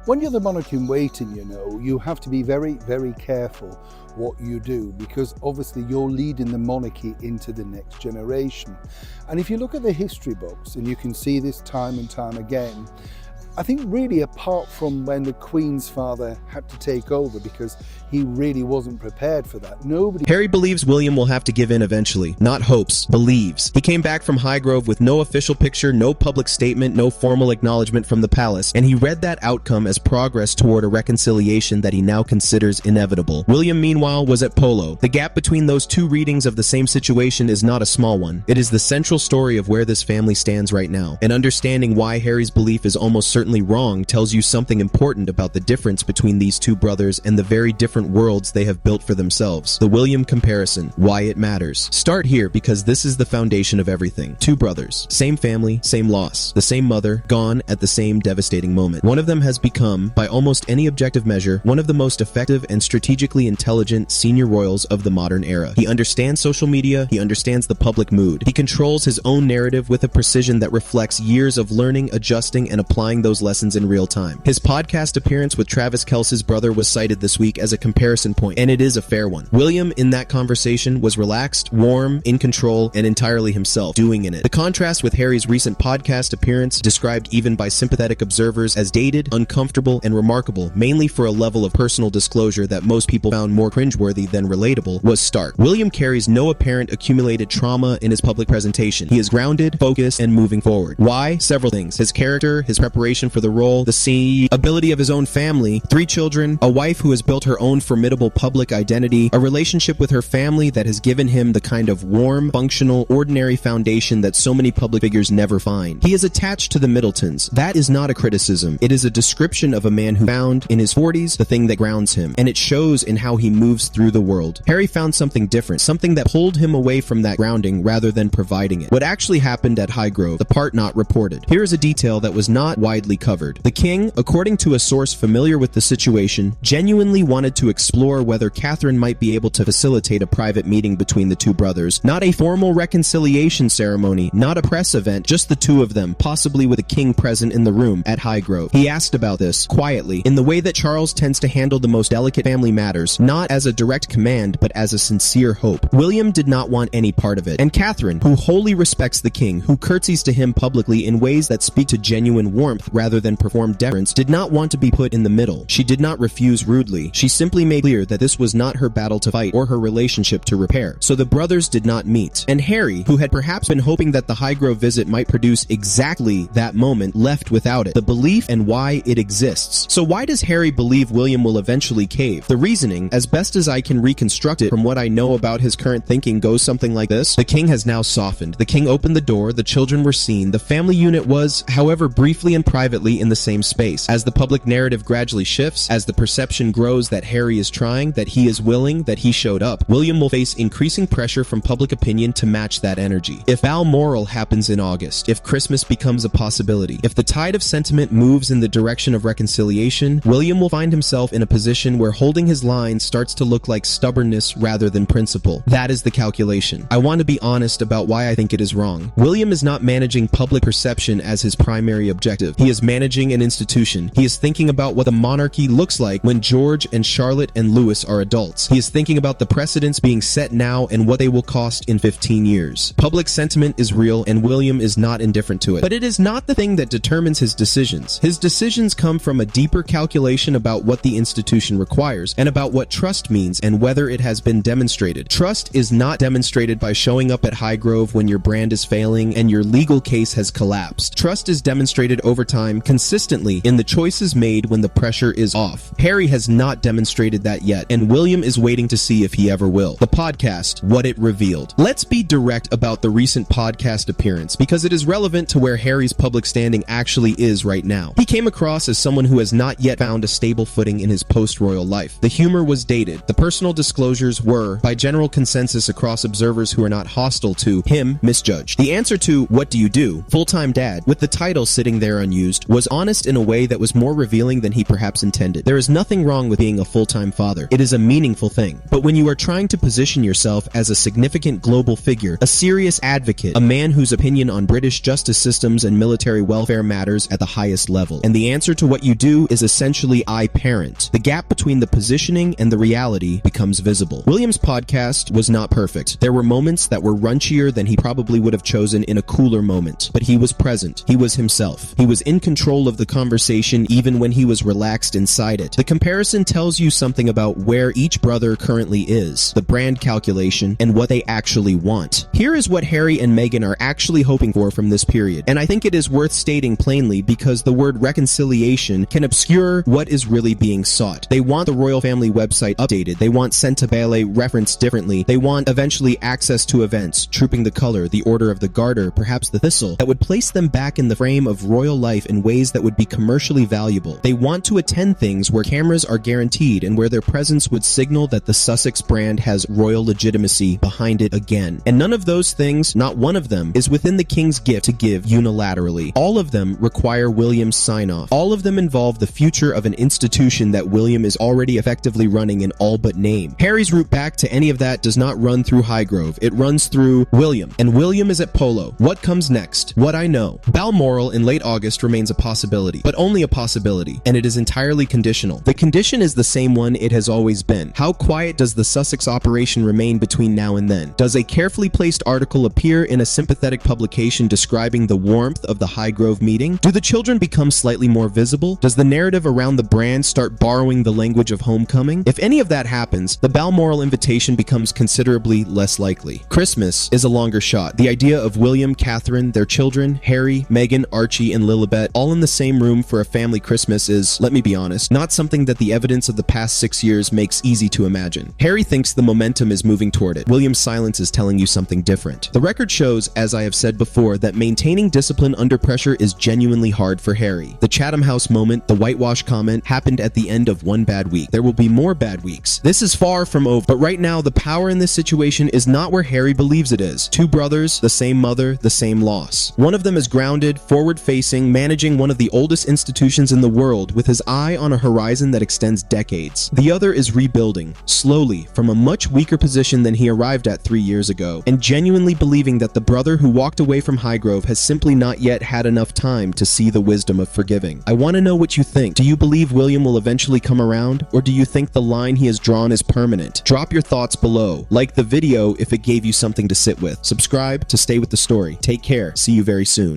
when you're the monarch in waiting, you have to be very, very careful what you do, because obviously you're leading the monarchy into the next generation. And if you look at the history books, and you can see this time and time again, I think really apart from when the Queen's father had to take over because he really wasn't prepared for that, Harry believes William will have to give in eventually. Not hopes, believes. He came back from Highgrove with no official picture, no public statement, no formal acknowledgement from the palace, and he read that outcome as progress toward a reconciliation that he now considers inevitable. William, meanwhile, was at Polo. The gap between those two readings of the same situation is not a small one. It is the central story of where this family stands right now, and understanding why Harry's belief is almost certainly wrong tells you something important about the difference between these two brothers and the very different worlds they have built for themselves. The William comparison, why it matters. Start here because this is the foundation of everything. Two brothers, same family, same loss, the same mother, gone at the same devastating moment. One of them has become, by almost any objective measure, one of the most effective and strategically intelligent senior royals of the modern era. He understands social media, he understands the public mood. He controls his own narrative with a precision that reflects years of learning, adjusting, and applying those lessons in real time. His podcast appearance with Travis Kelce's brother was cited this week as a comparison point, and it is a fair one. William, in that conversation, was relaxed, warm, in control, and entirely himself, doing in it. The contrast with Harry's recent podcast appearance, described even by sympathetic observers as dated, uncomfortable, and remarkable, mainly for a level of personal disclosure that most people found more cringeworthy than relatable, was stark. William carries no apparent accumulated trauma in his public presentation. He is grounded, focused, and moving forward. Why? Several things. His character, his preparation for the role, the ability of his own family, 3 children, a wife who has built her own formidable public identity, a relationship with her family that has given him the kind of warm, functional, ordinary foundation that so many public figures never find. He is attached to the Middletons. That is not a criticism. It is a description of a man who found, in his 40s, the thing that grounds him, and it shows in how he moves through the world. Harry found something different, something that pulled him away from that grounding rather than providing it. What actually happened at Highgrove, the part not reported. Here is a detail that was not widely covered. The king, according to a source familiar with the situation, genuinely wanted to explore whether Catherine might be able to facilitate a private meeting between the two brothers, not a formal reconciliation ceremony, not a press event, just the two of them, possibly with the king present in the room at Highgrove. He asked about this, quietly, in the way that Charles tends to handle the most delicate family matters, not as a direct command, but as a sincere hope. William did not want any part of it, and Catherine, who wholly respects the king, who curtsies to him publicly in ways that speak to genuine warmth rather than perform deference, did not want to be put in the middle. She did not refuse rudely. She simply made clear that this was not her battle to fight or her relationship to repair. So the brothers did not meet. And Harry, who had perhaps been hoping that the Highgrove visit might produce exactly that moment, left without it. The belief and why it exists. So why does Harry believe William will eventually cave? The reasoning, as best as I can reconstruct it from what I know about his current thinking, goes something like this. The king has now softened. The king opened the door, the children were seen, the family unit was, however briefly and privately, in the same space. As the public narrative gradually shifts, as the perception grows that Harry is trying, that he is willing, that he showed up, William will face increasing pressure from public opinion to match that energy. If Balmoral happens in August, if Christmas becomes a possibility, if the tide of sentiment moves in the direction of reconciliation, William will find himself in a position where holding his line starts to look like stubbornness rather than principle. That is the calculation. I want to be honest about why I think it is wrong. William is not managing public perception as his primary objective. He is managing an institution. He is thinking about what the monarchy looks like when George and Charlotte and Louis are adults. He is thinking about the precedents being set now and what they will cost in 15 years. Public sentiment is real and William is not indifferent to it. But it is not the thing that determines his decisions. His decisions come from a deeper calculation about what the institution requires and about what trust means and whether it has been demonstrated. Trust is not demonstrated by showing up at Highgrove when your brand is failing and your legal case has collapsed. Trust is demonstrated over time consistently in the choices made when the pressure is off. Harry has not demonstrated that yet, and William is waiting to see if he ever will. The podcast, what it revealed. Let's be direct about the recent podcast appearance because it is relevant to where Harry's public standing actually is right now. He came across as someone who has not yet found a stable footing in his post-royal life. The humor was dated. The personal disclosures were, by general consensus across observers who are not hostile to him, misjudged. The answer to "what do you do?" full-time dad, with the title sitting there unused, used, was honest in a way that was more revealing than he perhaps intended. There is nothing wrong with being a full-time father. It is a meaningful thing. But when you are trying to position yourself as a significant global figure, a serious advocate, a man whose opinion on British justice systems and military welfare matters at the highest level, and the answer to what you do is essentially I parent, the gap between the positioning and the reality becomes visible. William's podcast was not perfect. There were moments that were runchier than he probably would have chosen in a cooler moment, but he was present. He was himself. He was in control of the conversation even when he was relaxed inside it. The comparison tells you something about where each brother currently is, the brand calculation, and what they actually want. Here is what Harry and Meghan are actually hoping for from this period, and I think it is worth stating plainly because the word reconciliation can obscure what is really being sought. They want the royal family website updated. They want Centabele referenced differently. They want eventually access to events, Trooping the Color, the Order of the Garter, perhaps the Thistle, that would place them back in the frame of royal life in ways that would be commercially valuable. They want to attend things where cameras are guaranteed and where their presence would signal that the Sussex brand has royal legitimacy behind it again. And none of those things, not one of them, is within the king's gift to give unilaterally. All of them require William's sign-off. All of them involve the future of an institution that William is already effectively running in all but name. Harry's route back to any of that does not run through Highgrove. It runs through William. And William is at Polo. What comes next? What I know. Balmoral in late August remains a possibility, but only a possibility, and it is entirely conditional. The condition is the same one it has always been. How quiet does the Sussex operation remain between now and then? Does a carefully placed article appear in a sympathetic publication describing the warmth of the Highgrove meeting? Do the children become slightly more visible? Does the narrative around the brand start borrowing the language of homecoming? If any of that happens, the Balmoral invitation becomes considerably less likely. Christmas is a longer shot. The idea of William, Catherine, their children, Harry, Meghan, Archie, and Lilibet all in the same room for a family Christmas is, let me be honest, not something that the evidence of the past 6 years makes easy to imagine. Harry thinks the momentum is moving toward it. William's silence is telling you something different. The record shows, as I have said before, that maintaining discipline under pressure is genuinely hard for Harry. The Chatham House moment, the whitewash comment, happened at the end of one bad week. There will be more bad weeks. This is far from over, but right now the power in this situation is not where Harry believes it is. Two brothers, the same mother, the same loss. One of them is grounded, forward-facing, managing one of the oldest institutions in the world with his eye on a horizon that extends decades. The other is rebuilding, slowly, from a much weaker position than he arrived at 3 years ago, and genuinely believing that the brother who walked away from Highgrove has simply not yet had enough time to see the wisdom of forgiving. I want to know what you think. Do you believe William will eventually come around, or do you think the line he has drawn is permanent? Drop your thoughts below. Like the video if it gave you something to sit with. Subscribe to stay with the story. Take care. See you very soon.